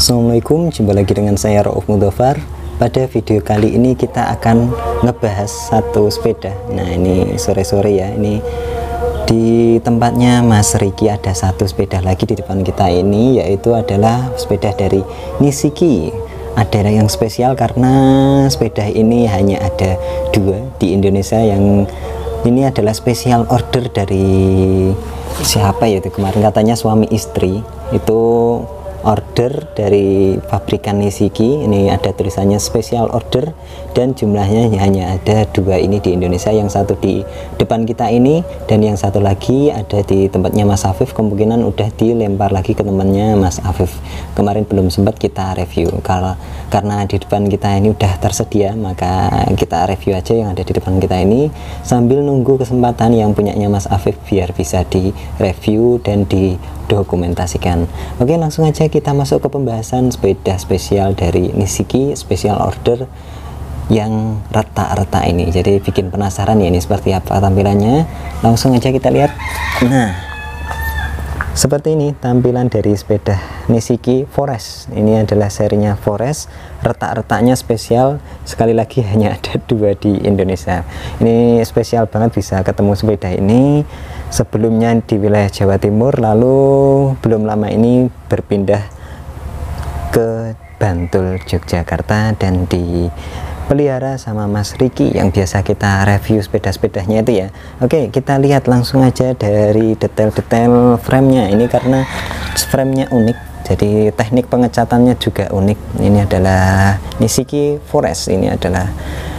Assalamualaikum, jumpa lagi dengan saya Rauf Mudhafar. Pada video kali ini kita akan ngebahas satu sepeda. Nah, ini sore-sore ya, ini di tempatnya Mas Riki ada satu sepeda lagi di depan kita ini, yaitu adalah sepeda dari Nishiki. Ada yang spesial karena sepeda ini hanya ada dua di Indonesia. Yang ini adalah spesial order dari siapa ya, itu kemarin katanya suami istri, itu order dari pabrikan Nishiki. Ini ada tulisannya special order dan jumlahnya hanya ada dua ini di Indonesia, yang satu di depan kita ini dan yang satu lagi ada di tempatnya Mas Afif. Kemungkinan udah dilempar lagi ke temannya Mas Afif, kemarin belum sempat kita review. Karena di depan kita ini udah tersedia, maka kita review aja yang ada di depan kita ini sambil nunggu kesempatan yang punyanya Mas Afif biar bisa di review dan didokumentasikan. Oke, langsung aja kita masuk ke pembahasan sepeda spesial dari Nishiki, special order yang retak-retak ini. Jadi bikin penasaran ya, ini seperti apa tampilannya. Langsung aja kita lihat. Nah, seperti ini tampilan dari sepeda Nishiki Forest. Ini adalah serinya Forest. Retak-retaknya spesial, sekali lagi hanya ada dua di Indonesia. Ini spesial banget bisa ketemu sepeda ini. Sebelumnya di wilayah Jawa Timur, lalu belum lama ini berpindah ke Bantul, Yogyakarta, dan dipelihara sama Mas Riki yang biasa kita review sepeda-sepedanya itu ya. Oke, kita lihat langsung aja dari detail-detail framenya ini, karena framenya unik, jadi teknik pengecatannya juga unik. Ini adalah Nishiki Forest, ini adalah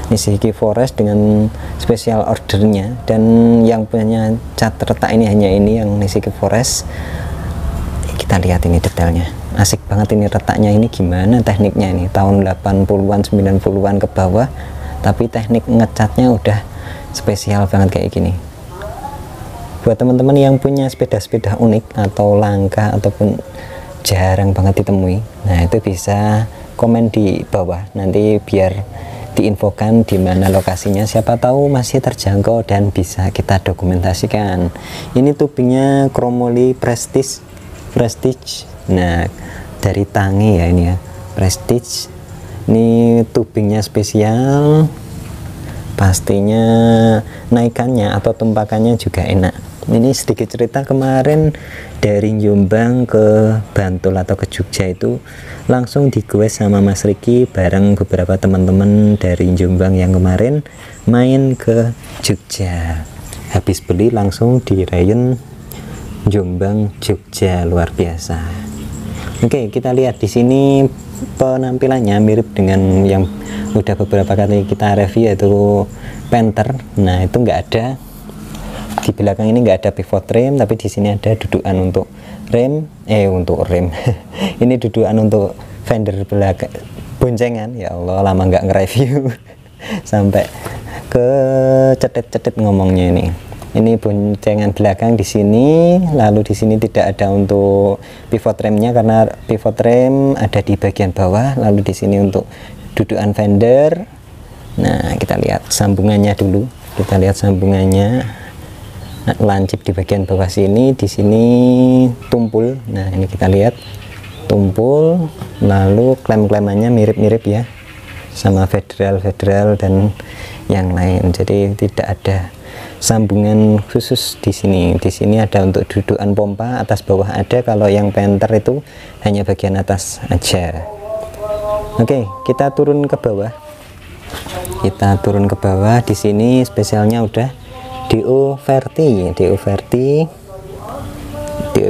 Nishiki Forest dengan special ordernya, dan yang punya cat retak ini hanya ini yang Nishiki Forest. Kita lihat ini detailnya, asik banget ini retaknya. Ini gimana tekniknya ini, tahun 80-an 90-an ke bawah, tapi teknik ngecatnya udah spesial banget kayak gini. Buat teman-teman yang punya sepeda-sepeda unik atau langka ataupun jarang banget ditemui, nah itu bisa komen di bawah nanti biar diinfokan di mana lokasinya, siapa tahu masih terjangkau dan bisa kita dokumentasikan. Ini tubingnya Chromoly Prestige. Nah, dari Tange ya, ini ya Prestige. Ini tubingnya spesial, pastinya naikannya atau tumpakannya juga enak. Ini sedikit cerita, kemarin dari Jombang ke Bantul atau ke Jogja itu langsung digowes sama Mas Riki bareng beberapa teman-teman dari Jombang yang kemarin main ke Jogja. Habis beli langsung dirayen Jombang Jogja, luar biasa. Oke, kita lihat di sini penampilannya mirip dengan yang udah beberapa kali kita review, yaitu Panther. Nah, itu nggak ada di belakang ini, nggak ada pivot rem, tapi di sini ada dudukan untuk rem, ini dudukan untuk fender belakang boncengan. Ya Allah, lama nggak nge-review sampai ke cetet-cetet ngomongnya ini. Ini boncengan belakang di sini, lalu di sini tidak ada untuk pivot remnya karena pivot rem ada di bagian bawah, lalu di sini untuk dudukan fender. Nah, kita lihat sambungannya dulu. Kita lihat sambungannya. Nah, lancip di bagian bawah sini, di sini tumpul. Nah, ini kita lihat tumpul, lalu klem-klemannya mirip-mirip ya sama federal dan yang lain. Jadi tidak ada sambungan khusus di sini. Di sini ada untuk dudukan pompa, atas bawah ada. Kalau yang Panther itu hanya bagian atas aja. Oke, kita turun ke bawah. Di sini spesialnya udah DO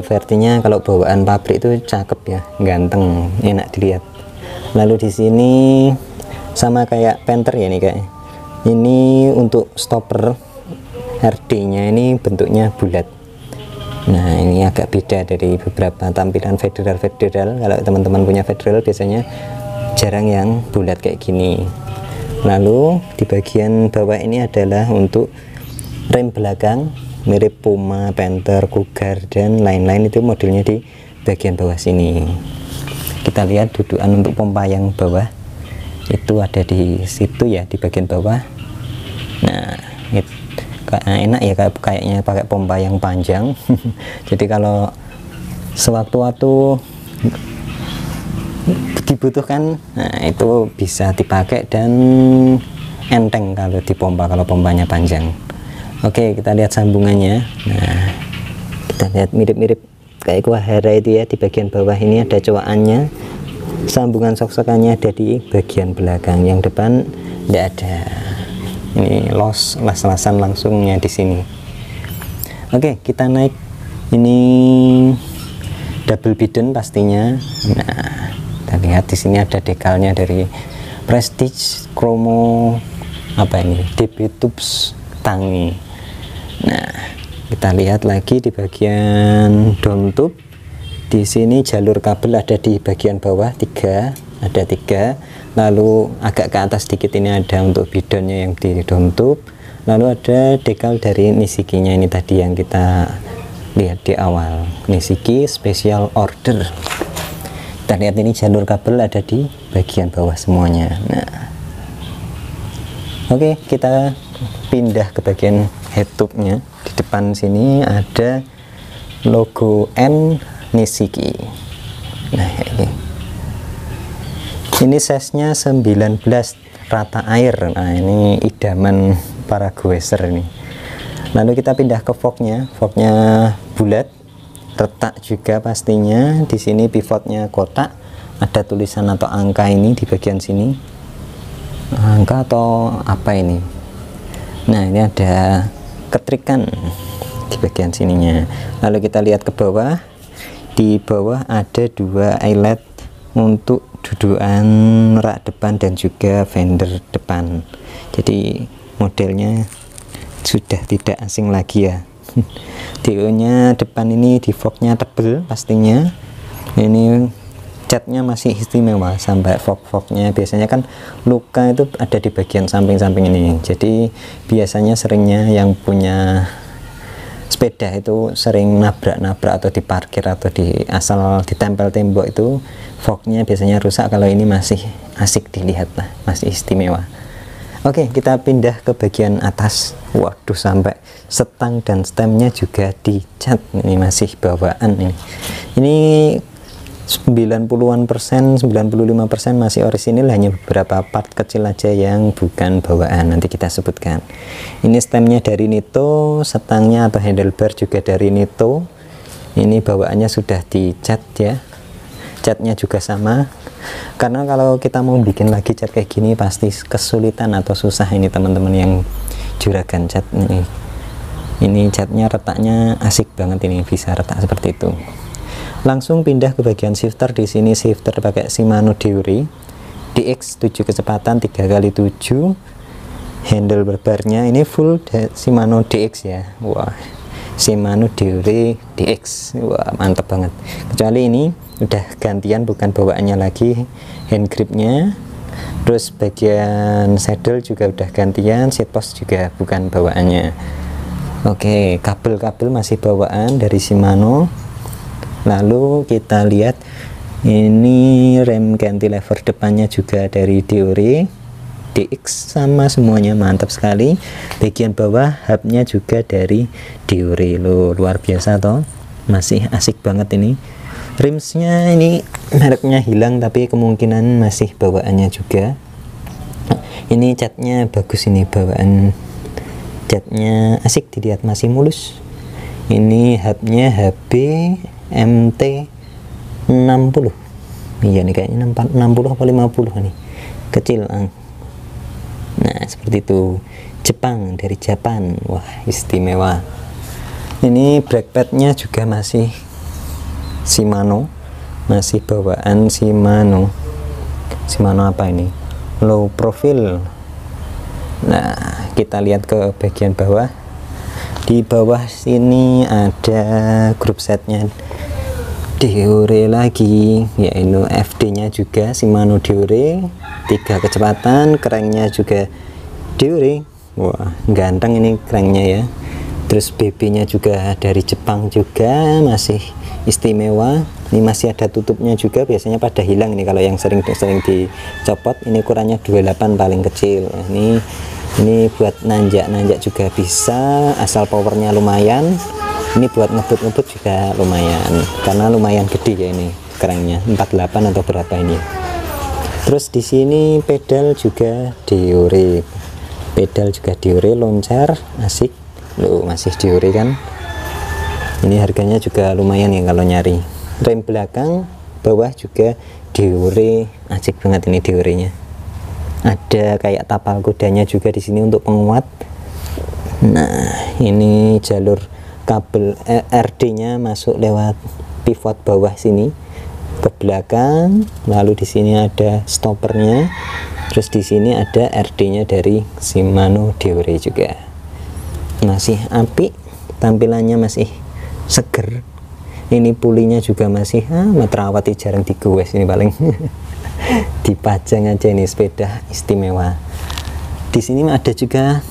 Verti-nya kalau bawaan pabrik itu cakep ya, ganteng, enak dilihat. Lalu di sini sama kayak Panther ya, nih kayak ini untuk stopper RD-nya ini bentuknya bulat. Nah, ini agak beda dari beberapa tampilan federal. Kalau teman-teman punya federal biasanya jarang yang bulat kayak gini. Lalu di bagian bawah ini adalah untuk rem belakang, mirip Puma, Panther, Cougar dan lain-lain, itu modelnya di bagian bawah sini. Kita lihat dudukan untuk pompa yang bawah itu ada di situ ya, di bagian bawah. Nah, enak ya, kayaknya pakai pompa yang panjang. Jadi kalau sewaktu-waktu dibutuhkan, nah itu bisa dipakai dan enteng kalau dipompa, kalau pompanya panjang. Oke, kita lihat sambungannya. Nah, kita lihat mirip-mirip kayak Kuahara itu ya. Di bagian bawah ini ada coakannya, sambungan sok-sokannya ada di bagian belakang, yang depan tidak ada. Ini las-lasan langsungnya di sini. Oke, kita naik. Ini double bidon pastinya. Nah, kita lihat di sini ada dekalnya dari Prestige Chromo apa ini, DB Tubes Tangi. Nah, kita lihat lagi di bagian down tube. Di sini jalur kabel ada di bagian bawah ada tiga. Lalu agak ke atas sedikit ini ada untuk bidonnya yang di down tube. Lalu ada dekal dari Nishiki-nya ini tadi yang kita lihat di awal, Nishiki special order. Kita lihat ini jalur kabel ada di bagian bawah semuanya. Nah, oke, kita pindah ke bagian head tube-nya. Di depan sini ada logo N Nishiki. Nah, ini size-nya 19 rata air. Nah, ini idaman para goeser ini. Lalu kita pindah ke forknya bulat, retak juga pastinya. Di sini pivotnya kotak, ada tulisan atau angka ini di bagian sini, angka atau apa ini. Nah, ini ada ketrikan di bagian sininya. Lalu kita lihat ke bawah. Di bawah ada dua eyelet untuk dudukan rak depan dan juga fender depan. Jadi modelnya sudah tidak asing lagi ya. DO nya depan ini di forknya tebel pastinya. Ini catnya masih istimewa sampai fork-forknya. Biasanya kan luka itu ada di bagian samping-samping ini. Jadi biasanya seringnya yang punya sepeda itu sering nabrak-nabrak atau diparkir atau asal ditempel tembok itu forknya biasanya rusak. Kalau ini masih asik dilihat lah, masih istimewa. Oke, kita pindah ke bagian atas. Waduh, sampai setang dan stemnya juga dicat. Ini masih bawaan ini. Ini 90-an persen, 95% masih orisinil, hanya beberapa part kecil aja yang bukan bawaan, nanti kita sebutkan. Ini stemnya dari Nito, setangnya atau handlebar juga dari Nito. Ini bawaannya sudah dicat ya, catnya juga sama. Karena kalau kita mau bikin lagi cat kayak gini pasti kesulitan atau susah ini teman-teman yang juragan cat ini. Ini catnya retaknya asik banget, ini bisa retak seperti itu. Langsung pindah ke bagian shifter. Di sini shifter pakai Shimano Deore DX 7 kecepatan 3x7. Handle barnya ini full Shimano DX ya. Wah, Shimano Deore DX. Wah, mantap banget. Kecuali ini udah gantian, bukan bawaannya lagi hand gripnya. Terus bagian saddle juga udah gantian, seat post juga bukan bawaannya. Oke, kabel-kabel masih bawaan dari Shimano. Lalu kita lihat ini rem cantilever depannya juga dari Deore DX, sama semuanya mantap sekali. Bagian bawah hubnya juga dari Deore. Loh, luar biasa toh, masih asik banget ini. Rimsnya ini mereknya hilang tapi kemungkinan masih bawaannya juga. Ini catnya bagus, ini bawaan catnya asik dilihat, masih mulus. Ini hubnya HB MT 60. Iya nih kayaknya 60 apa 50 nih, kecil. Nah, seperti itu. Jepang, dari Japan. Wah, istimewa. Ini brake padnya juga masih Shimano, masih bawaan Shimano. Shimano apa ini? Low profile. Nah, kita lihat ke bagian bawah. Di bawah sini ada grup setnya Deore lagi, yaitu FD nya juga Shimano Deore 3 kecepatan, cranknya juga Deore. Wah, ganteng ini cranknya ya. Terus BB nya juga dari Jepang juga, masih istimewa. Ini masih ada tutupnya juga, biasanya pada hilang ini kalau yang sering dicopot. Ini ukurannya 28 paling kecil. Ini buat nanjak juga bisa, asal powernya lumayan. Ini buat ngebut juga lumayan, karena lumayan gede ya ini. cranknya 48 atau berapa ini. Terus di sini pedal juga diore, loncar asik loh, masih diore kan. Ini harganya juga lumayan ya kalau nyari. Rem belakang bawah juga diore, asik banget ini diorenya. Ada kayak tapal kudanya juga di sini untuk penguat. Nah ini jalur kabel RD-nya masuk lewat pivot bawah sini ke belakang, lalu di sini ada stoppernya, terus di sini ada RD-nya dari Shimano Deore juga. Masih apik, tampilannya masih seger. Ini pulinya juga masih terawat, jarang digowes ini paling. Dipajang aja ini, sepeda istimewa. Di sini ada juga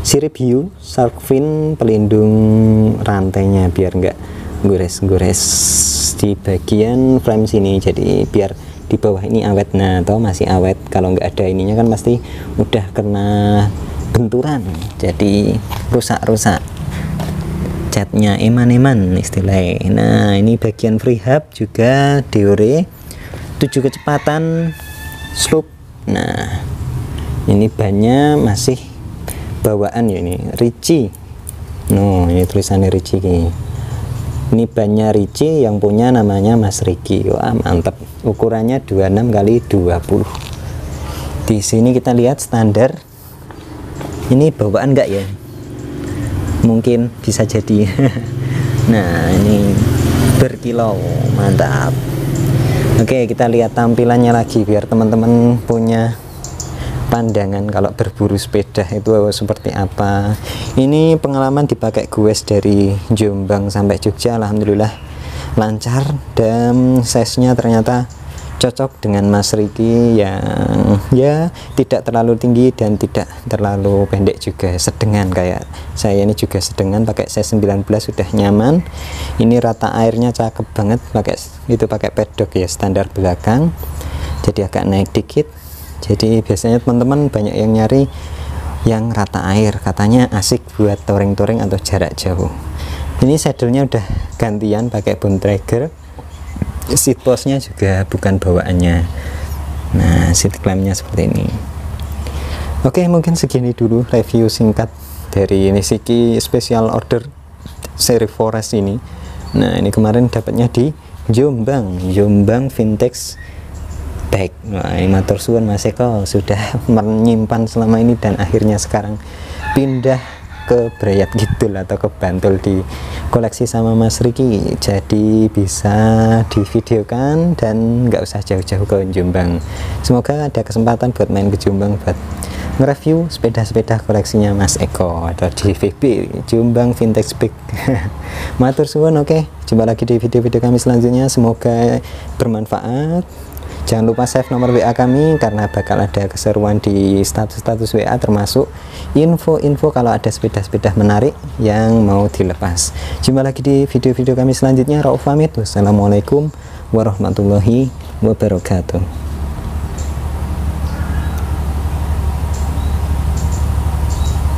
sirip hiu shark fin pelindung rantainya biar enggak gores-gores di bagian frame sini, jadi biar di bawah ini awet. Nah atau masih awet, kalau nggak ada ininya kan pasti udah kena benturan jadi rusak-rusak, catnya eman-eman istilahnya. Nah ini bagian free hub juga Deore 7 kecepatan slope. Nah ini bannya masih bawaan ya, ini Ricci. No ini tulisannya Ricci gini. Ini bannya Ricci yang punya namanya Mas Riki. Wah mantap, ukurannya 26x20. Di sini kita lihat standar. Ini bawaan enggak ya? Mungkin bisa jadi. Nah ini berkilau, mantap. Oke kita lihat tampilannya lagi biar teman-teman punya pandangan kalau berburu sepeda itu seperti apa. Ini pengalaman dipakai goes dari Jombang sampai Jogja, alhamdulillah lancar, dan size-nya ternyata cocok dengan Mas Riki yang ya tidak terlalu tinggi dan tidak terlalu pendek juga, sedengan. Kayak saya ini juga sedengan, pakai size 19 sudah nyaman. Ini rata airnya cakep banget, pakai pedok ya standar belakang, jadi agak naik dikit. Jadi biasanya teman-teman banyak yang nyari yang rata air, katanya asik buat touring-touring atau jarak jauh. Ini saddle-nya udah gantian pakai bone trigger, seat post-nya juga bukan bawaannya. Nah seat clamp-nya seperti ini. Oke mungkin segini dulu review singkat dari Nishiki special order seri Forest ini. Nah ini kemarin dapatnya di Jombang Vintage Bike. Nah, matur suwun Mas Eko sudah menyimpan selama ini dan akhirnya sekarang pindah ke Brayat Kidul atau ke Bantul di koleksi sama Mas Riki, jadi bisa divideokan dan nggak usah jauh-jauh ke Jombang. Semoga ada kesempatan buat main ke Jombang buat nge-review sepeda-sepeda koleksinya Mas Eko atau di VB Jombang Vintage Bike. Matur suwun. Oke jumpa lagi di video-video kami selanjutnya, semoga bermanfaat. Jangan lupa save nomor WA kami karena bakal ada keseruan di status-status WA, termasuk info-info kalau ada sepeda-sepeda menarik yang mau dilepas. Jumpa lagi di video-video kami selanjutnya. Rauf pamit. Wassalamualaikum warahmatullahi wabarakatuh.